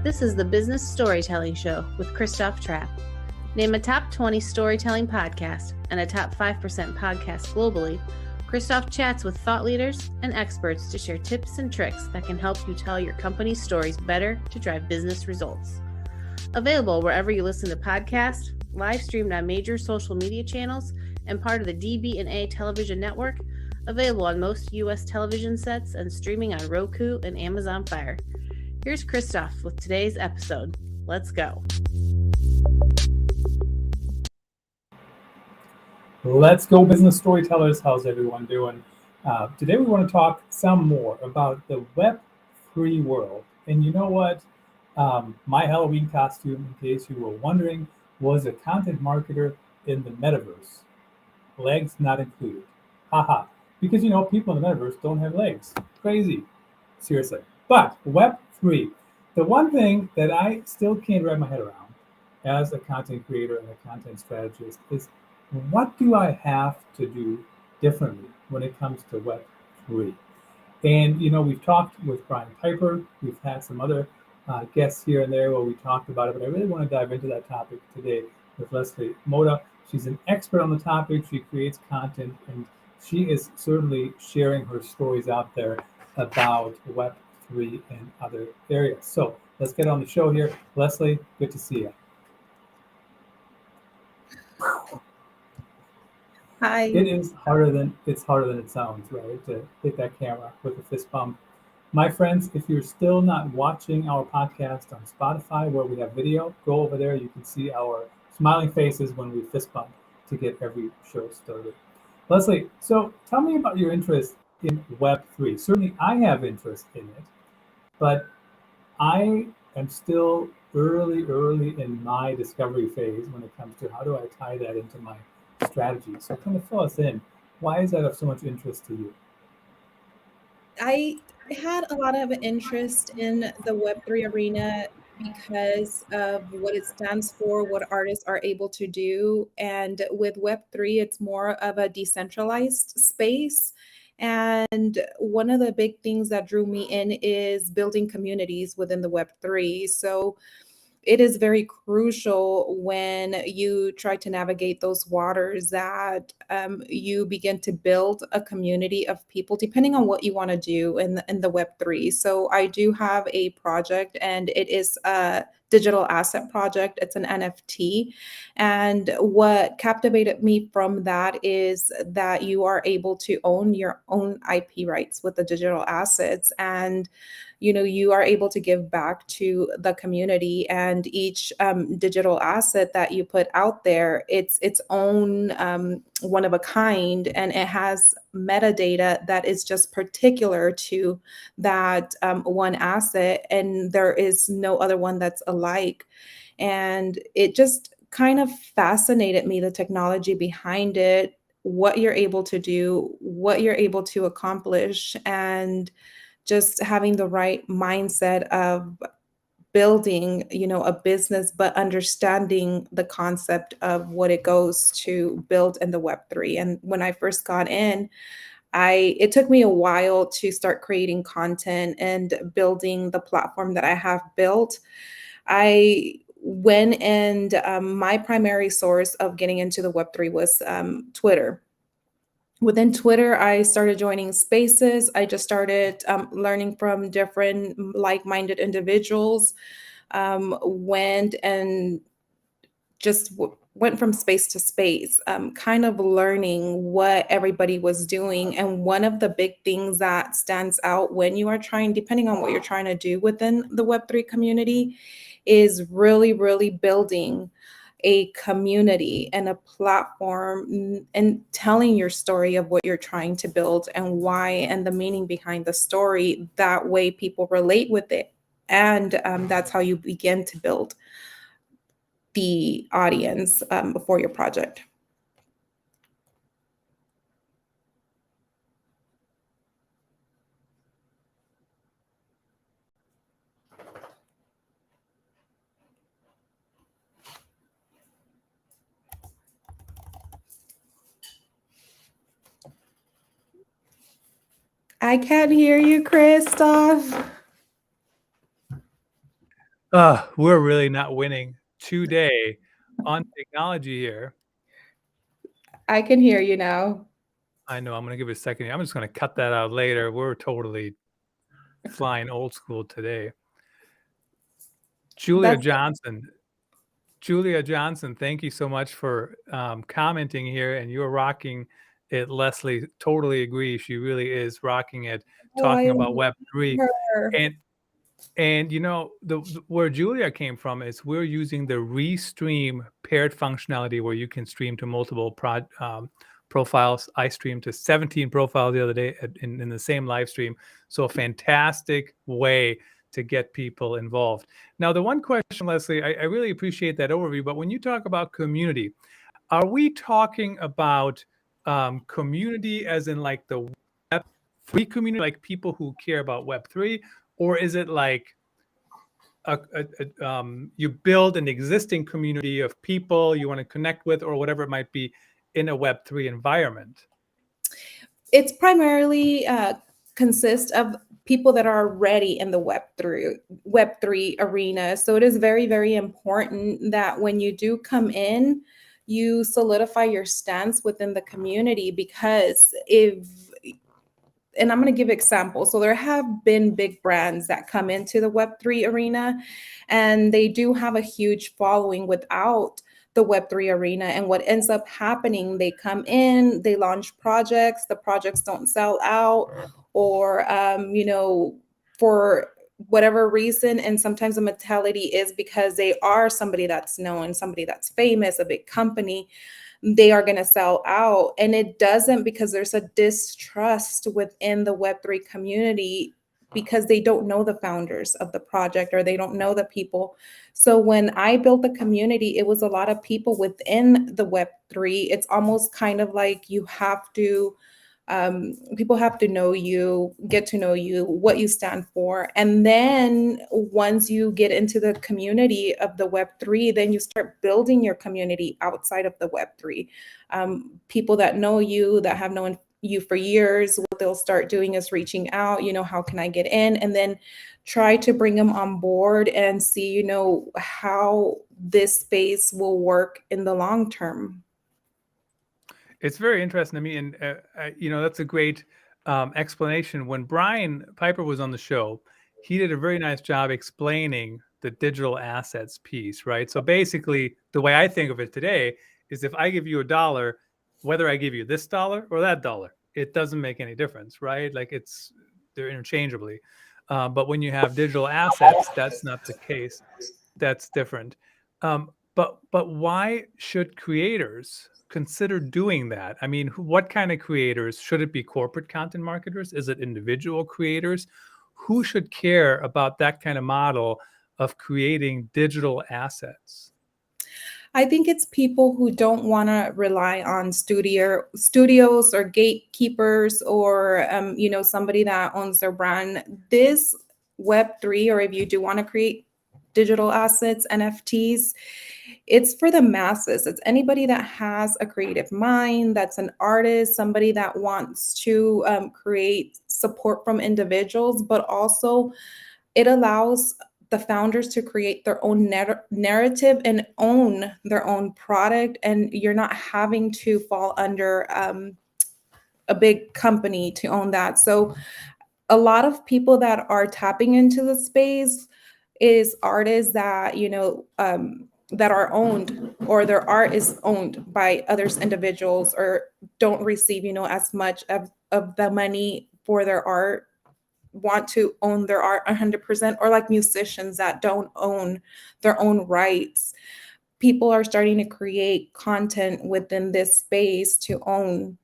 This is the Business Storytelling Show with Christoph Trapp. Name a top 20 storytelling podcast and a top 5% podcast globally. Christoph chats with thought leaders and experts to share tips and tricks that can help you tell your company's stories better to drive business results. Available wherever you listen to podcasts, live streamed on major social media channels, and part of the DB&A television network. Available on most U.S. television sets and streaming on Roku and Amazon Fire. Here's Christoph with today's episode. Let's go. Let's go, business storytellers. How's everyone doing? Today we want to talk some more about the Web3 world. And you know what? My Halloween costume, in case you were wondering, was a content marketer in the metaverse. Legs not included. Haha. Because, you know, people in the metaverse don't have legs. Crazy. Seriously. But Web3, the one thing that I still can't wrap my head around as a content creator and a content strategist is, what do I have to do differently when it comes to Web3? And, you know, we've talked with Brian Piper. We've had some other guests here and there where we talked about it, but I really want to dive into that topic today with Leslie Motta. She's an expert on the topic. She creates content, and she is certainly sharing her stories out there about Web3 and other areas. So let's get on the show here. Leslie, good to see you. Hi. It's harder than it sounds, right? To hit that camera with a fist bump. My friends, if you're still not watching our podcast on Spotify where we have video, go over there. You can see our smiling faces when we fist bump to get every show started. Leslie, so tell me about your interest in Web3. Certainly I have interest in it, but I am still early in my discovery phase when it comes to how do I tie that into my strategy. So kind of fill us in. Why is that of so much interest to you? I had a lot of interest in the Web3 arena because of what it stands for, what artists are able to do. And with Web3, it's more of a decentralized space. And one of the big things that drew me in is building communities within the Web3. So it is very crucial when you try to navigate those waters that you begin to build a community of people, depending on what you want to do in the Web3. So I do have a project, and it is a digital asset project. It's an NFT. And what captivated me from that is that you are able to own your own IP rights with the digital assets. And you are able to give back to the community, and each digital asset that you put out there, it's its own one of a kind, and it has metadata that is just particular to that one asset, and there is no other one that's alike. And it just kind of fascinated me, the technology behind it, what you're able to do, what you're able to accomplish, and just having the right mindset of building, a business, but understanding the concept of what it goes to build in the Web3. And when I first got in, it took me a while to start creating content and building the platform that I have built. I went and my primary source of getting into the Web3 was Twitter. Within Twitter, I started joining spaces. I just started learning from different like-minded individuals, went from space to space, kind of learning what everybody was doing. And one of the big things that stands out when you are depending on what you're trying to do within the Web3 community, is really, really building a community and a platform and telling your story of what you're trying to build and why, and the meaning behind the story. That way people relate with it. And that's how you begin to build the audience for your project. I can't hear you, Christoph. We're really not winning today on technology here. I can hear you now. I know. I'm going to give it a second here. I'm just going to cut that out later. We're totally flying old school today. Julia Johnson, thank you so much for commenting here. And you're rocking it, Leslie. Totally agree. She really is rocking it, talking about Web3. And you know, where Julia came from is we're using the Restream paired functionality where you can stream to multiple profiles. I streamed to 17 profiles the other day in the same live stream. So a fantastic way to get people involved. Now, the one question, Leslie, I really appreciate that overview, but when you talk about community, are we talking about community as in like the Web3 community, like people who care about Web3, or is it like you build an existing community of people you want to connect with or whatever it might be in a Web3 environment? It's primarily consists of people that are already in the Web3 arena. So it is very, very important that when you do come in, you solidify your stance within the community, because and I'm going to give examples. So there have been big brands that come into the Web3 arena, and they do have a huge following without the Web3 arena. And what ends up happening, they come in, they launch projects, the projects don't sell out, or, for whatever reason. And sometimes the mentality is because they are somebody that's known, somebody that's famous, a big company, they are going to sell out. And it doesn't, because there's a distrust within the Web3 community because they don't know the founders of the project or they don't know the people. So when I built the community, it was a lot of people within the Web3. It's almost kind of like you have to, people have to know you, get to know you, what you stand for. And then once you get into the community of the Web3, then you start building your community outside of the Web3. People that know you, that have known you for years, what they'll start doing is reaching out, how can I get in? And then try to bring them on board and see, how this space will work in the long term. It's very interesting to me. And, that's a great explanation. When Brian Piper was on the show, he did a very nice job explaining the digital assets piece, right? So basically, the way I think of it today is if I give you $1, whether I give you this dollar or that dollar, it doesn't make any difference, right? Like they're interchangeably. But when you have digital assets, that's not the case. That's different. But why should creators consider doing that? I mean, what kind of creators? Should it be corporate content marketers? Is it individual creators? Who should care about that kind of model of creating digital assets? I think it's people who don't want to rely on studios or gatekeepers or, somebody that owns their brand. This Web3, or if you do want to create digital assets, NFTs, it's for the masses. It's anybody that has a creative mind, that's an artist, somebody that wants to create support from individuals, but also it allows the founders to create their own narrative and own their own product. And you're not having to fall under a big company to own that. So a lot of people that are tapping into the space is artists that, that are owned, or their art is owned by others individuals, or don't receive, as much of the money for their art, want to own their art 100%, or like musicians that don't own their own rights. People are starting to create content within this space to own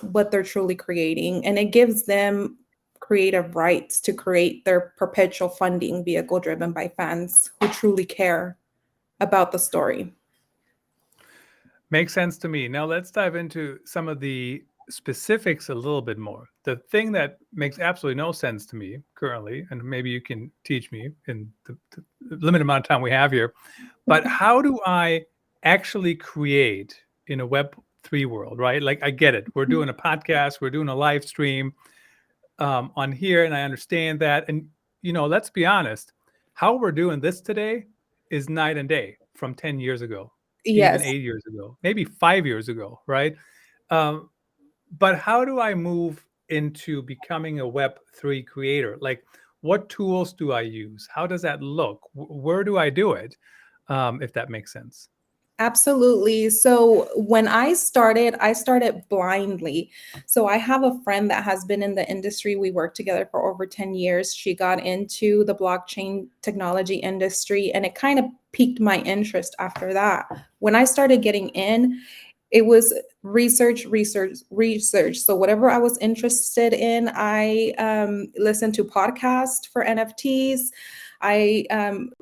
what they're truly creating. And it gives them creative rights to create their perpetual funding vehicle driven by fans who truly care about the story. Makes sense to me. Now let's dive into some of the specifics a little bit more. The thing that makes absolutely no sense to me currently, and maybe you can teach me in the limited amount of time we have here, but how do I actually create in a Web3 world, right? Like, I get it. We're doing a podcast, we're doing a live stream on here, and I understand that. And, let's be honest, how we're doing this today is night and day from 10 years ago, even Yes. 8 years ago, maybe 5 years ago, right? Um, but how do I move into becoming a Web3 creator? Like, what tools do I use? How does that look? Where do I do it? If that makes sense. Absolutely. So when I started blindly. So I have a friend that has been in the industry. We worked together for over 10 years. She got into the blockchain technology industry, and it kind of piqued my interest after that. When I started getting in, it was research, research, research. So whatever I was interested in, I listened to podcasts for NFTs. I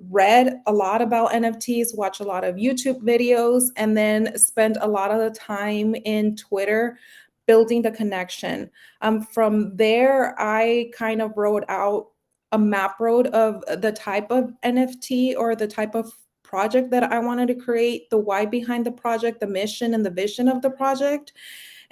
read a lot about NFTs, watched a lot of YouTube videos, and then spent a lot of the time in Twitter building the connection. From there, I kind of wrote out a map road of the type of NFT or the type of project that I wanted to create, the why behind the project, the mission and the vision of the project.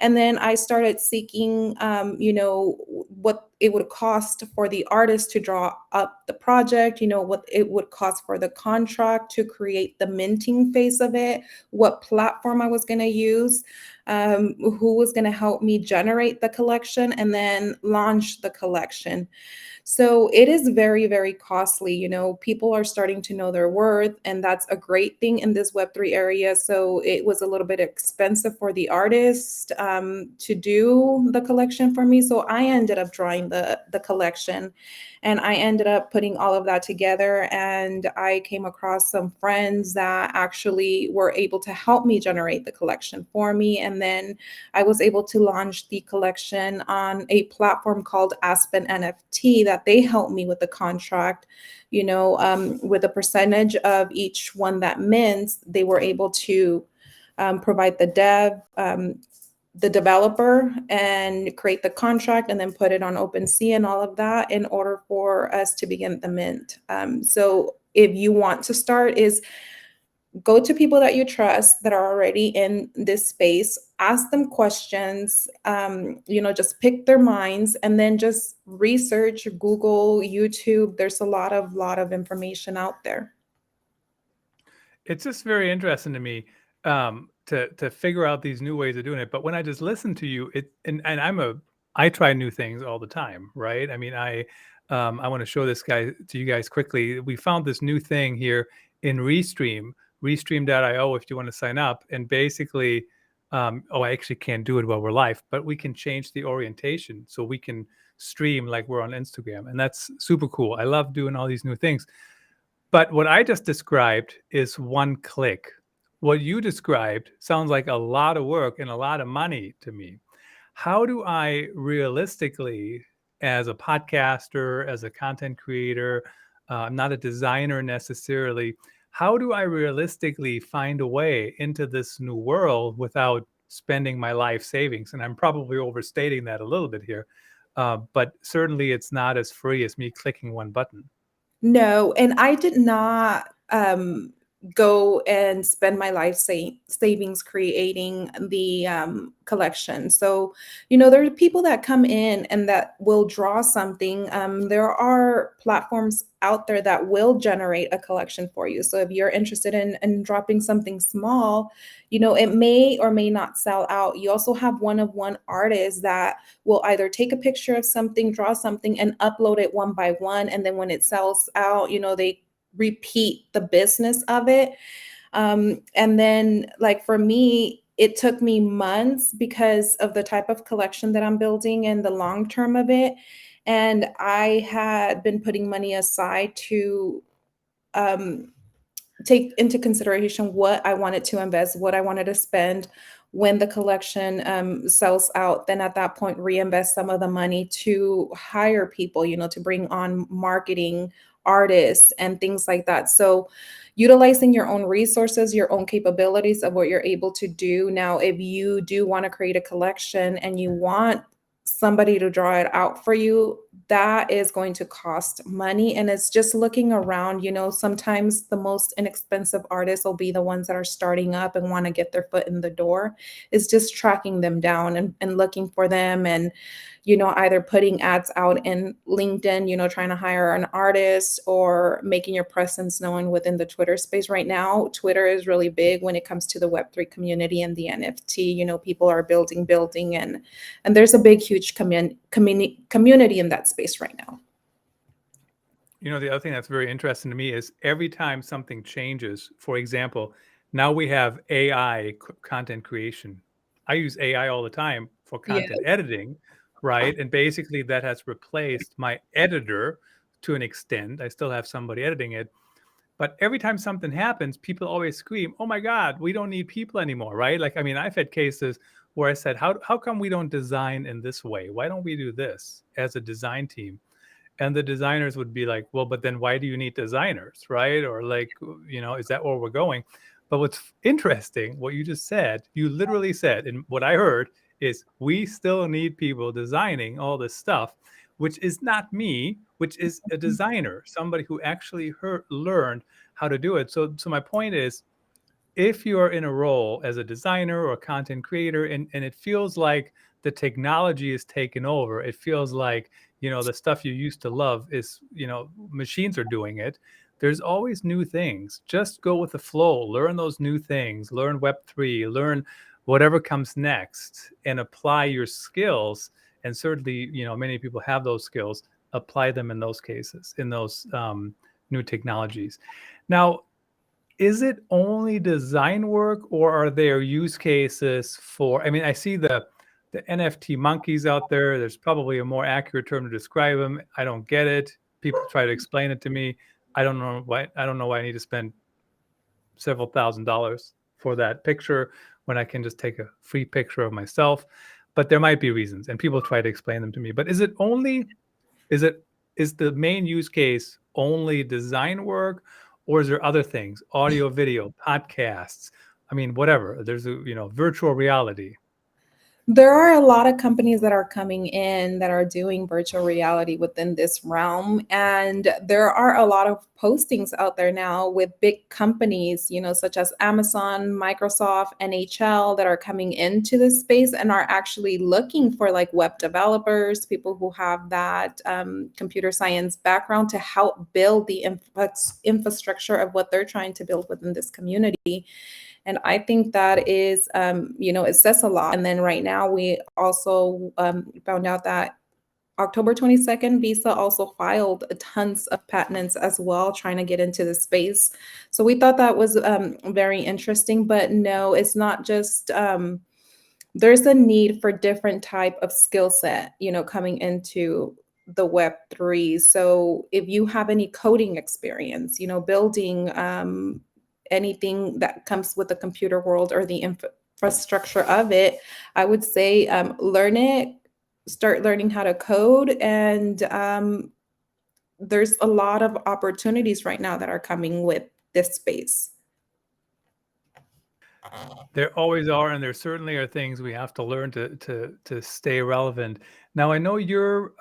And then I started seeking, what it would cost for the artist to draw up the project, what it would cost for the contract to create the minting phase of it, what platform I was going to use, who was going to help me generate the collection, and then launch the collection. So it is very, very costly. People are starting to know their worth, and that's a great thing in this Web3 area. So it was a little bit expensive for the artist to do the collection for me. So I ended up drawing the collection, and I ended up putting all of that together. And I came across some friends that actually were able to help me generate the collection for me. And then I was able to launch the collection on a platform called Aspen NFT that they helped me with the contract, with a percentage of each one that mints. They were able to provide the developer and create the contract and then put it on OpenSea and all of that in order for us to begin the mint. So if you want to start, is go to people that you trust that are already in this space, ask them questions, just pick their minds, and then just research, Google, YouTube. There's a lot of information out there. It's just very interesting to me to figure out these new ways of doing it. But when I just listen to you, I try new things all the time, right? I mean, I want to show this guy to you guys quickly. We found this new thing here in Restream.io if you want to sign up. And basically, I actually can't do it while we're live, but we can change the orientation so we can stream like we're on Instagram. And that's super cool. I love doing all these new things. But what I just described is one click. What you described sounds like a lot of work and a lot of money to me. How do I realistically, as a podcaster, as a content creator, I'm not a designer necessarily, how do I realistically find a way into this new world without spending my life savings? And I'm probably overstating that a little bit here, but certainly it's not as free as me clicking one button. No, and I did not go and spend my life savings creating the collection. So, there are people that come in and that will draw something. There are platforms out there that will generate a collection for you. So if you're interested in dropping something small, it may or may not sell out. You also have one-of-one artists that will either take a picture of something, draw something, and upload it one by one. And then when it sells out, they repeat the business of it. And then, like, for me, it took me months because of the type of collection that I'm building and the long term of it. And I had been putting money aside to take into consideration what I wanted to invest, what I wanted to spend when the collection sells out. Then at that point, reinvest some of the money to hire people, to bring on marketing, artists, and things like that. So utilizing your own resources, your own capabilities of what you're able to do. Now, if you do want to create a collection and you want somebody to draw it out for you, that is going to cost money. And it's just looking around, sometimes the most inexpensive artists will be the ones that are starting up and want to get their foot in the door. It's just tracking them down and looking for them, and either putting ads out in LinkedIn, trying to hire an artist, or making your presence known within the Twitter space. Right now, Twitter is really big when it comes to the Web3 community and the NFT. People are building, and there's a big, huge community in that space right now. The other thing that's very interesting to me is every time something changes, for example, now we have AI content creation. I use AI all the time for content editing, right? And basically that has replaced my editor to an extent. I still have somebody editing it. But every time something happens, people always scream, "Oh my God, we don't need people anymore," right? Like, I mean, I've had cases where I said, how come we don't design in this way? Why don't we do this as a design team? And the designers would be like, well, but then why do you need designers, right? Or like, is that where we're going? But what's interesting, what you just said, you literally said, and what I heard is we still need people designing all this stuff, which is not me, which is a designer, somebody who actually learned how to do it. So my point is, if you're in a role as a designer or a content creator, and it feels like the technology is taken over, it feels like, the stuff you used to love is, machines are doing it. There's always new things. Just go with the flow, learn those new things, learn Web3, learn whatever comes next, and apply your skills. And certainly, many people have those skills, apply them in those cases, in those new technologies. Now, is it only design work, or are there use cases for, I mean, I see the NFT monkeys out there. There's probably a more accurate term to describe them. I don't get it. People try to explain it to me. I don't know why I need to spend several $1,000s for that picture when I can just take a free picture of myself. But there might be reasons, and people try to explain them to me. But is the main use case only design work, or is there other things, audio, video, podcasts? I mean, whatever. There's virtual reality. There are a lot of companies that are coming in that are doing virtual reality within this realm. And there are a lot of postings out there now with big companies, such as Amazon, Microsoft, NHL, that are coming into this space and are actually looking for like web developers, people who have that computer science background to help build the infrastructure of what they're trying to build within this community. And I think that is, it says a lot. And then right now we also found out that October 22nd, Visa also filed tons of patents as well, trying to get into the space. So we thought that was very interesting. But no, it's not just, there's a need for different type of skill set, coming into the Web3. So if you have any coding experience, building anything that comes with the computer world or the infrastructure of it, I would say learn it, start learning how to code. And there's a lot of opportunities right now that are coming with this space. There always are, and there certainly are things we have to learn to stay relevant. Now, I know you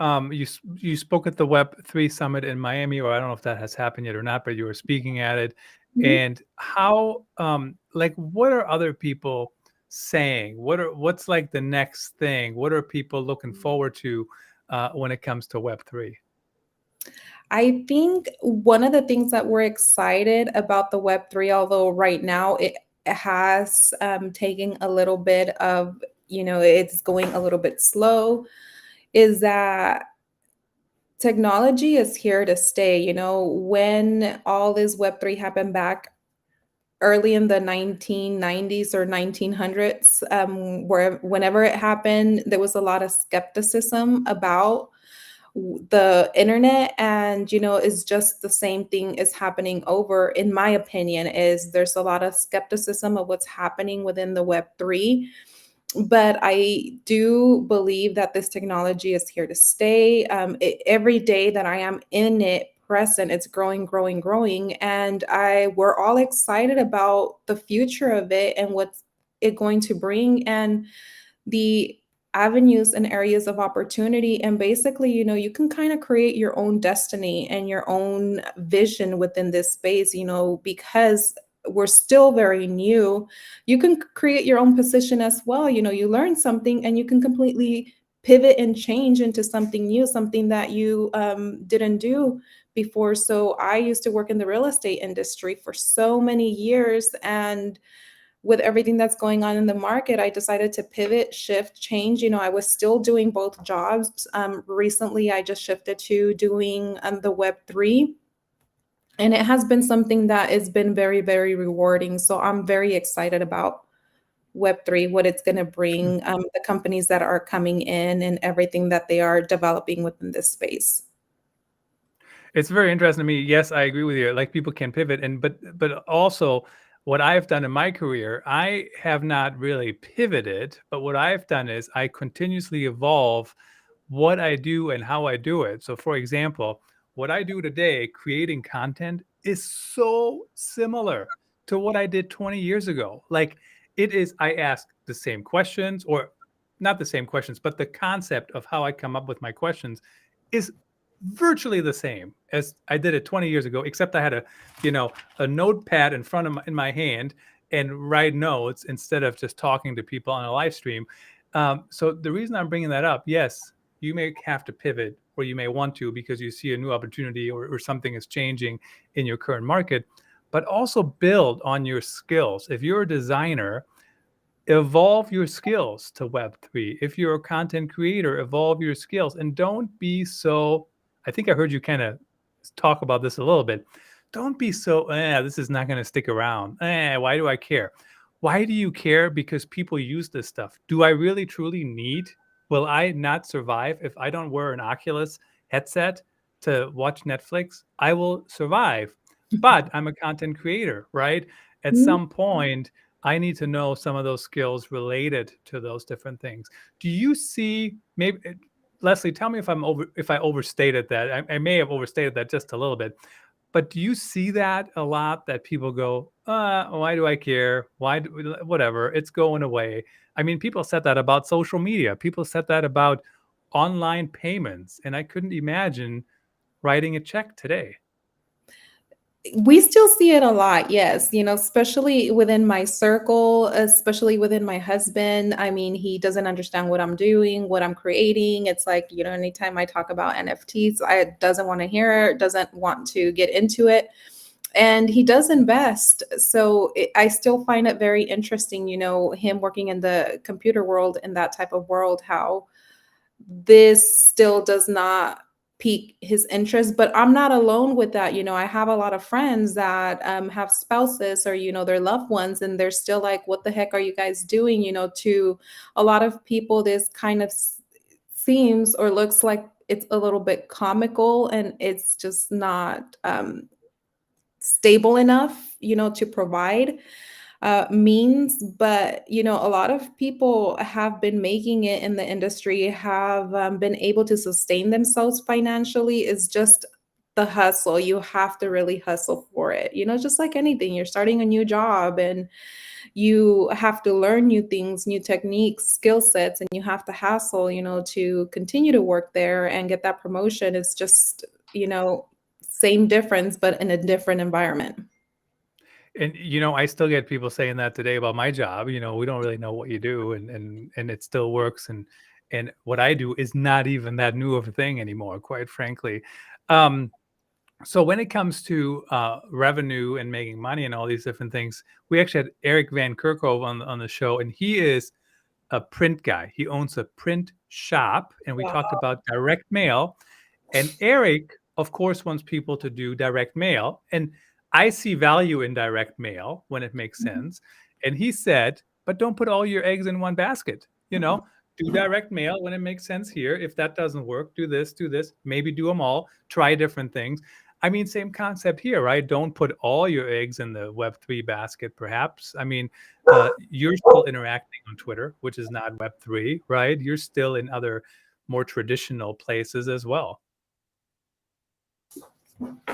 spoke at the Web3 Summit in Miami, or I don't know if that has happened yet or not, but you were speaking at it. Mhm. And how, what are other people saying? What's like the next thing? What are people looking forward to when it comes to Web3? I think one of the things that we're excited about the Web3, although right now it has taken a little bit of, it's going a little bit slow, is that technology is here to stay. When all this Web3 happened back early in the 1990s or 1900s, whenever it happened, there was a lot of skepticism about the internet. And it's just the same thing is happening over, in my opinion, is there's a lot of skepticism of what's happening within the Web3. But I do believe that this technology is here to stay. Every day that I am in it present, it's growing, growing, growing. And we're all excited about the future of it and what's it going to bring. And the avenues and areas of opportunity. And basically, you can kind of create your own destiny and your own vision within this space, because we're still very new. You can create your own position as well. You learn something and you can completely pivot and change into something new, something that you didn't do before. So I used to work in the real estate industry for so many years, and with everything that's going on in the market, I decided to pivot, shift, change. I was still doing both jobs. Recently, I just shifted to doing the Web3. And it has been something that has been very, very rewarding. So I'm very excited about Web3, what it's going to bring, the companies that are coming in and everything that they are developing within this space. It's very interesting to me. Yes, I agree with you. Like people can pivot, and but also what I've done in my career, I have not really pivoted, but what I've done is I continuously evolve what I do and how I do it. So for example, what I do today, creating content, is so similar to what I did 20 years ago. Like it is, I ask the same questions, or not the same questions, but the concept of how I come up with my questions is virtually the same as I did it 20 years ago, except I had a notepad in front of in my hand and write notes instead of just talking to people on a live stream. So the reason I'm bringing that up, yes, you may have to pivot, or you may want to because you see a new opportunity, or something is changing in your current market, but also build on your skills. If you're a designer, evolve your skills to Web3. If you're a content creator, evolve your skills, and don't be so, I think I heard you kind of talk about this a little bit. Don't be so, this is not going to stick around. Why do I care? Why do you care? Because people use this stuff. Do I really truly need? Will I not survive if I don't wear an Oculus headset to watch Netflix? I will survive, but I'm a content creator, right? At some point, I need to know some of those skills related to those different things. Do you see, maybe Leslie, tell me if I overstated that. I may have overstated that just a little bit, but do you see that a lot, that people go, why do I care? Whatever, it's going away. I mean, people said that about social media. People said that about online payments, and I couldn't imagine writing a check today. We still see it a lot, yes, especially within my circle, especially within my husband. I mean, he doesn't understand what I'm doing, what I'm creating. It's like, anytime I talk about NFTs, I doesn't want to hear it, doesn't want to get into it. And he does invest. So I still find it very interesting, him working in the computer world, in that type of world, how this still does not pique his interest. But I'm not alone with that. I have a lot of friends that have spouses, or their loved ones, and they're still like, what the heck are you guys doing? To a lot of people, this kind of seems or looks like it's a little bit comical, and it's just not stable enough to provide means. But a lot of people have been making it in the industry, have been able to sustain themselves financially. Is just the hustle. You have to really hustle for it, just like anything. You're starting a new job, and you have to learn new things, new techniques, skill sets, and you have to hustle, to continue to work there and get that promotion. It's just, same difference, but in a different environment. And I still get people saying that today about my job. We don't really know what you do, and it still works. And what I do is not even that new of a thing anymore, quite frankly. So when it comes to revenue and making money and all these different things, we actually had Eric Van Kerkhove on the show, and he is a print guy. He owns a print shop, and we talked about direct mail. And Eric, of course, wants people to do direct mail. And I see value in direct mail when it makes sense. And he said, but don't put all your eggs in one basket. Do direct mail when it makes sense here. If that doesn't work, do this, maybe do them all, try different things. I mean, same concept here, right? Don't put all your eggs in the Web3 basket, perhaps. I mean, you're still interacting on Twitter, which is not Web3, right? You're still in other more traditional places as well.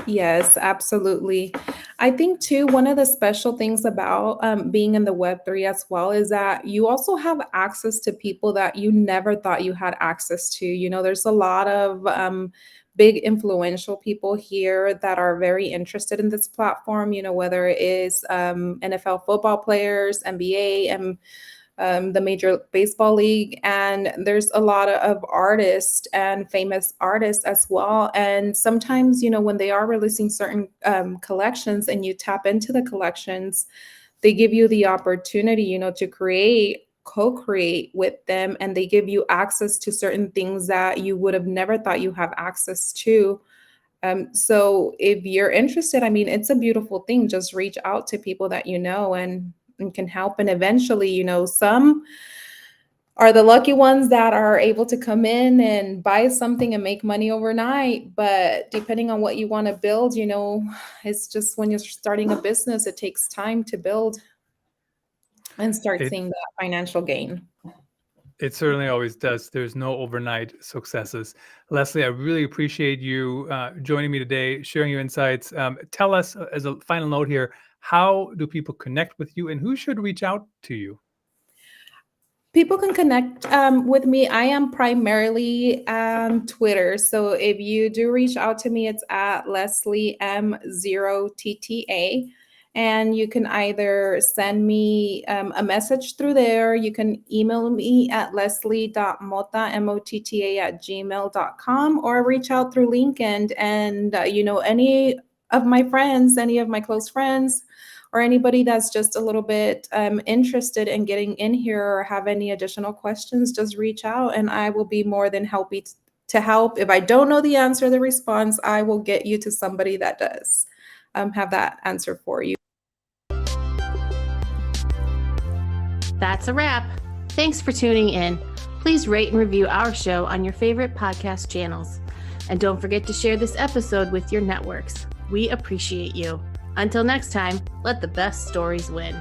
Yes, absolutely. I think too, one of the special things about being in the Web3 as well is that you also have access to people that you never thought you had access to. There's a lot of big influential people here that are very interested in this platform, whether it is NFL football players, NBA, and the Major Baseball League. And there's a lot of artists and famous artists as well. And sometimes, when they are releasing certain collections and you tap into the collections, they give you the opportunity, to co-create with them, and they give you access to certain things that you would have never thought you have access to. So if you're interested, I mean, it's a beautiful thing. Just reach out to people that you know and can help. And eventually, some are the lucky ones that are able to come in and buy something and make money overnight. But depending on what you want to build, it's just when you're starting a business, it takes time to build and start seeing that financial gain. It certainly always does. There's no overnight successes. Leslie, I really appreciate you joining me today, sharing your insights. Tell us, as a final note here, how do people connect with you and who should reach out to you? People can connect with me. I am primarily on Twitter. So if you do reach out to me, it's at Leslie M0TTA. And you can either send me a message through there. You can email me at leslie.motta, MOTTA @gmail.com, or reach out through LinkedIn. And, any of my friends, any of my close friends, or anybody that's just a little bit interested in getting in here or have any additional questions, just reach out and I will be more than happy to help. If I don't know the answer, the response, I will get you to somebody that does have that answer for you. That's a wrap. Thanks for tuning in. Please rate and review our show on your favorite podcast channels. And don't forget to share this episode with your networks. We appreciate you. Until next time, let the best stories win.